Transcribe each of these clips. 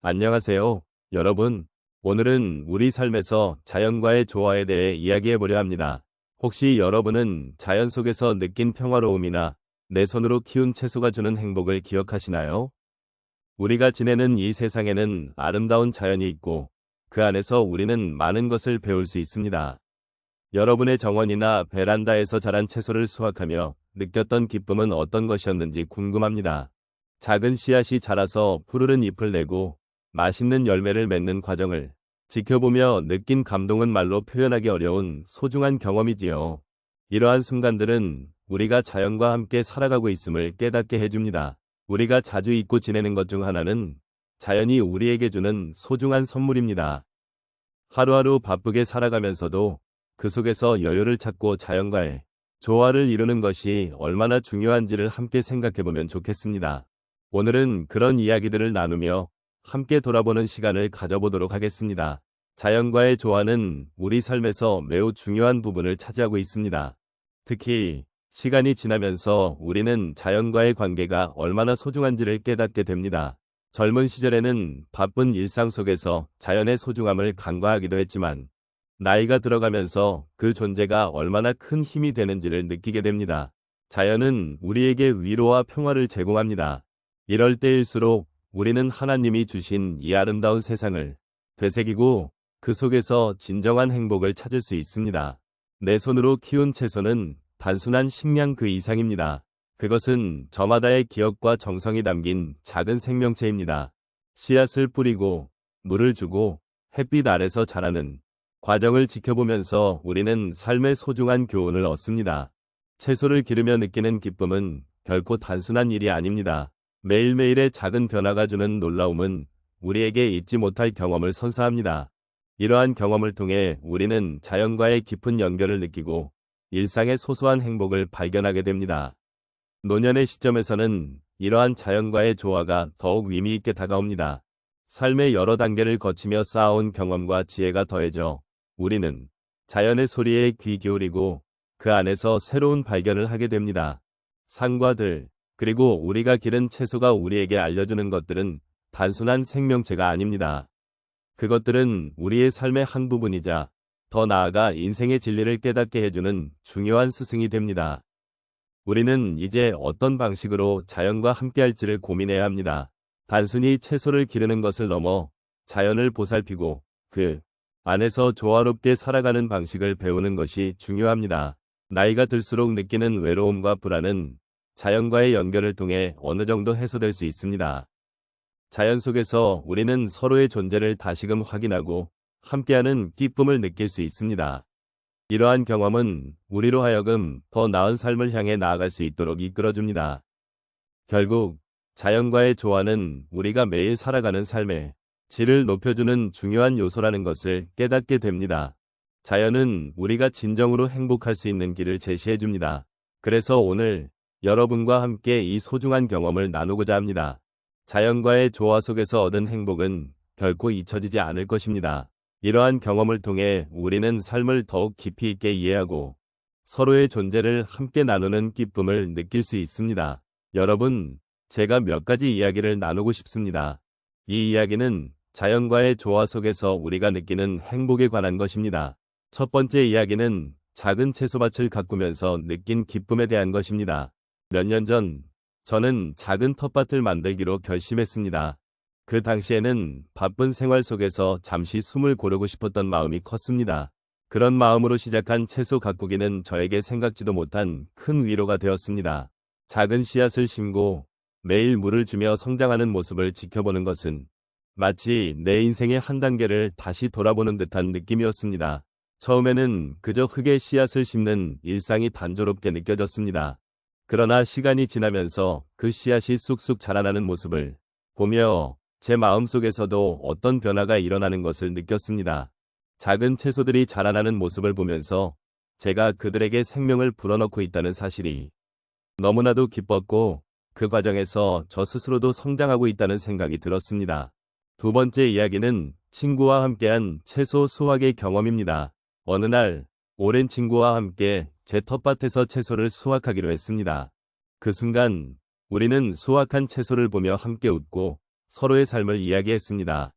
안녕하세요, 여러분. 오늘은 우리 삶에서 자연과의 조화에 대해 이야기해 보려 합니다. 혹시 여러분은 자연 속에서 느낀 평화로움이나 내 손으로 키운 채소가 주는 행복을 기억하시나요? 우리가 지내는 이 세상에는 아름다운 자연이 있고 그 안에서 우리는 많은 것을 배울 수 있습니다. 여러분의 정원이나 베란다에서 자란 채소를 수확하며 느꼈던 기쁨은 어떤 것이었는지 궁금합니다. 작은 씨앗이 자라서 푸르른 잎을 내고 맛있는 열매를 맺는 과정을 지켜보며 느낀 감동은 말로 표현하기 어려운 소중한 경험이지요. 이러한 순간들은 우리가 자연과 함께 살아가고 있음을 깨닫게 해줍니다. 우리가 자주 잊고 지내는 것 중 하나는 자연이 우리에게 주는 소중한 선물입니다. 하루하루 바쁘게 살아가면서도 그 속에서 여유를 찾고 자연과의 조화를 이루는 것이 얼마나 중요한지를 함께 생각해보면 좋겠습니다. 오늘은 그런 이야기들을 나누며 함께 돌아보는 시간을 가져보도록 하겠습니다. 자연과의 조화는 우리 삶에서 매우 중요한 부분을 차지하고 있습니다. 특히 시간이 지나면서 우리는 자연과의 관계가 얼마나 소중한지를 깨닫게 됩니다. 젊은 시절에는 바쁜 일상 속에서 자연의 소중함을 간과하기도 했지만 나이가 들어가면서 그 존재가 얼마나 큰 힘이 되는지를 느끼게 됩니다. 자연은 우리에게 위로와 평화를 제공합니다. 이럴 때일수록 우리는 하나님이 주신 이 아름다운 세상을 되새기고 그 속에서 진정한 행복을 찾을 수 있습니다. 내 손으로 키운 채소는 단순한 식량 그 이상입니다. 그것은 저마다의 기억과 정성이 담긴 작은 생명체입니다. 씨앗을 뿌리고 물을 주고 햇빛 아래서 자라는 과정을 지켜보면서 우리는 삶의 소중한 교훈을 얻습니다. 채소를 기르며 느끼는 기쁨은 결코 단순한 일이 아닙니다. 매일매일의 작은 변화가 주는 놀라움은 우리에게 잊지 못할 경험을 선사합니다. 이러한 경험을 통해 우리는 자연과의 깊은 연결을 느끼고 일상의 소소한 행복을 발견하게 됩니다. 노년의 시점에서는 이러한 자연과의 조화가 더욱 의미 있게 다가옵니다. 삶의 여러 단계를 거치며 쌓아온 경험과 지혜가 더해져 우리는 자연의 소리에 귀 기울이고 그 안에서 새로운 발견을 하게 됩니다. 산과 들, 그리고 우리가 기른 채소가 우리에게 알려주는 것들은 단순한 생명체가 아닙니다. 그것들은 우리의 삶의 한 부분이자 더 나아가 인생의 진리를 깨닫게 해주는 중요한 스승이 됩니다. 우리는 이제 어떤 방식으로 자연과 함께할지를 고민해야 합니다. 단순히 채소를 기르는 것을 넘어 자연을 보살피고 그 안에서 조화롭게 살아가는 방식을 배우는 것이 중요합니다. 나이가 들수록 느끼는 외로움과 불안은 자연과의 연결을 통해 어느 정도 해소될 수 있습니다. 자연 속에서 우리는 서로의 존재를 다시금 확인하고 함께하는 기쁨을 느낄 수 있습니다. 이러한 경험은 우리로 하여금 더 나은 삶을 향해 나아갈 수 있도록 이끌어줍니다. 결국 자연과의 조화는 우리가 매일 살아가는 삶의 질을 높여주는 중요한 요소라는 것을 깨닫게 됩니다. 자연은 우리가 진정으로 행복할 수 있는 길을 제시해줍니다. 그래서 오늘 여러분과 함께 이 소중한 경험을 나누고자 합니다. 자연과의 조화 속에서 얻은 행복은 결코 잊혀지지 않을 것입니다. 이러한 경험을 통해 우리는 삶을 더욱 깊이 있게 이해하고 서로의 존재를 함께 나누는 기쁨을 느낄 수 있습니다. 여러분, 제가 몇 가지 이야기를 나누고 싶습니다. 이 이야기는 자연과의 조화 속에서 우리가 느끼는 행복에 관한 것입니다. 첫 번째 이야기는 작은 채소밭을 가꾸면서 느낀 기쁨에 대한 것입니다. 몇 년 전, 저는 작은 텃밭을 만들기로 결심했습니다. 그 당시에는 바쁜 생활 속에서 잠시 숨을 고르고 싶었던 마음이 컸습니다. 그런 마음으로 시작한 채소 가꾸기는 저에게 생각지도 못한 큰 위로가 되었습니다. 작은 씨앗을 심고 매일 물을 주며 성장하는 모습을 지켜보는 것은 마치 내 인생의 한 단계를 다시 돌아보는 듯한 느낌이었습니다. 처음에는 그저 흙에 씨앗을 심는 일상이 단조롭게 느껴졌습니다. 그러나 시간이 지나면서 그 씨앗이 쑥쑥 자라나는 모습을 보며 제 마음속에서도 어떤 변화가 일어나는 것을 느꼈습니다. 작은 채소들이 자라나는 모습을 보면서 제가 그들에게 생명을 불어넣고 있다는 사실이 너무나도 기뻤고 그 과정에서 저 스스로도 성장하고 있다는 생각이 들었습니다. 두 번째 이야기는 친구와 함께한 채소 수확의 경험입니다. 어느 날 오랜 친구와 함께 제 텃밭에서 채소를 수확하기로 했습니다. 그 순간 우리는 수확한 채소를 보며 함께 웃고 서로의 삶을 이야기했습니다.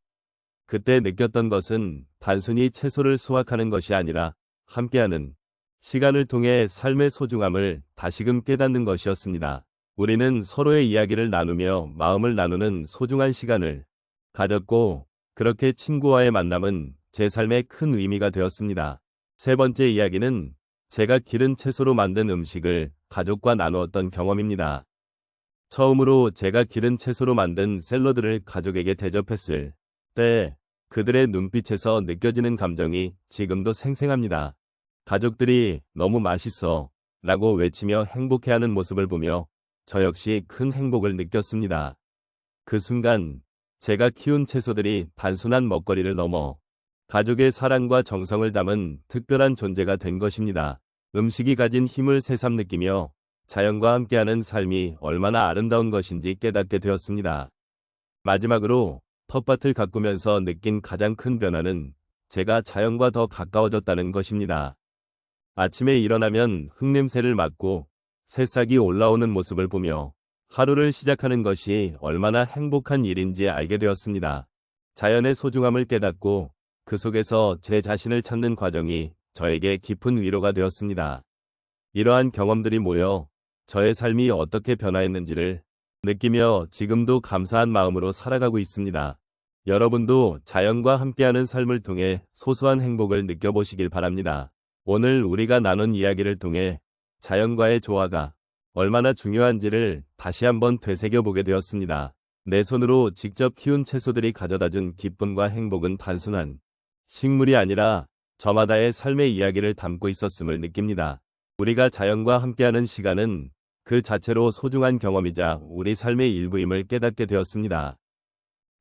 그때 느꼈던 것은 단순히 채소를 수확하는 것이 아니라 함께하는 시간을 통해 삶의 소중함을 다시금 깨닫는 것이었습니다. 우리는 서로의 이야기를 나누며 마음을 나누는 소중한 시간을 가졌고, 그렇게 친구와의 만남은 제 삶에 큰 의미가 되었습니다. 세 번째 이야기는 제가 기른 채소로 만든 음식을 가족과 나누었던 경험입니다. 처음으로 제가 기른 채소로 만든 샐러드를 가족에게 대접했을 때 그들의 눈빛에서 느껴지는 감정이 지금도 생생합니다. 가족들이 너무 맛있어 라고 외치며 행복해하는 모습을 보며 저 역시 큰 행복을 느꼈습니다. 그 순간 제가 키운 채소들이 단순한 먹거리를 넘어 가족의 사랑과 정성을 담은 특별한 존재가 된 것입니다. 음식이 가진 힘을 새삼 느끼며 자연과 함께하는 삶이 얼마나 아름다운 것인지 깨닫게 되었습니다. 마지막으로 텃밭을 가꾸면서 느낀 가장 큰 변화는 제가 자연과 더 가까워졌다는 것입니다. 아침에 일어나면 흙냄새를 맡고 새싹이 올라오는 모습을 보며 하루를 시작하는 것이 얼마나 행복한 일인지 알게 되었습니다. 자연의 소중함을 깨닫고 그 속에서 제 자신을 찾는 과정이 저에게 깊은 위로가 되었습니다. 이러한 경험들이 모여 저의 삶이 어떻게 변화했는지를 느끼며 지금도 감사한 마음으로 살아가고 있습니다. 여러분도 자연과 함께하는 삶을 통해 소소한 행복을 느껴보시길 바랍니다. 오늘 우리가 나눈 이야기를 통해 자연과의 조화가 얼마나 중요한지를 다시 한번 되새겨보게 되었습니다. 내 손으로 직접 키운 채소들이 가져다준 기쁨과 행복은 단순한 식물이 아니라 저마다의 삶의 이야기를 담고 있었음을 느낍니다. 우리가 자연과 함께하는 시간은 그 자체로 소중한 경험이자 우리 삶의 일부임을 깨닫게 되었습니다.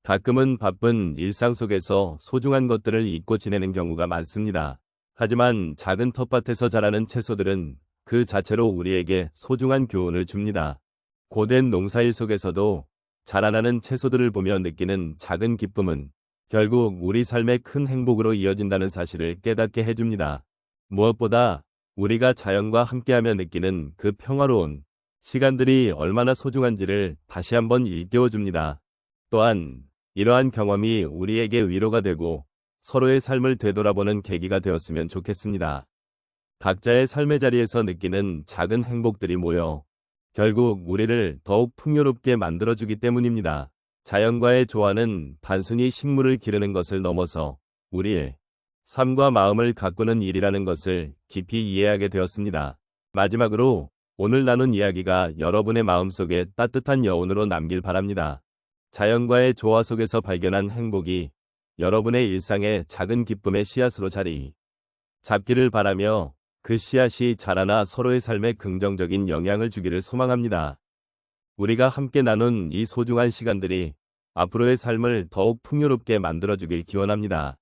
가끔은 바쁜 일상 속에서 소중한 것들을 잊고 지내는 경우가 많습니다. 하지만 작은 텃밭에서 자라는 채소들은 그 자체로 우리에게 소중한 교훈을 줍니다. 고된 농사일 속에서도 자라나는 채소들을 보며 느끼는 작은 기쁨은 결국 우리 삶의 큰 행복으로 이어진다는 사실을 깨닫게 해줍니다. 무엇보다 우리가 자연과 함께하며 느끼는 그 평화로운 시간들이 얼마나 소중한지를 다시 한번 일깨워줍니다. 또한 이러한 경험이 우리에게 위로가 되고 서로의 삶을 되돌아보는 계기가 되었으면 좋겠습니다. 각자의 삶의 자리에서 느끼는 작은 행복들이 모여 결국 우리를 더욱 풍요롭게 만들어주기 때문입니다. 자연과의 조화는 단순히 식물을 기르는 것을 넘어서 우리의 삶과 마음을 가꾸는 일이라는 것을 깊이 이해하게 되었습니다. 마지막으로 오늘 나눈 이야기가 여러분의 마음속에 따뜻한 여운으로 남길 바랍니다. 자연과의 조화 속에서 발견한 행복이 여러분의 일상의 작은 기쁨의 씨앗으로 자리 잡기를 바라며 그 씨앗이 자라나 서로의 삶에 긍정적인 영향을 주기를 소망합니다. 우리가 함께 나눈 이 소중한 시간들이 앞으로의 삶을 더욱 풍요롭게 만들어주길 기원합니다.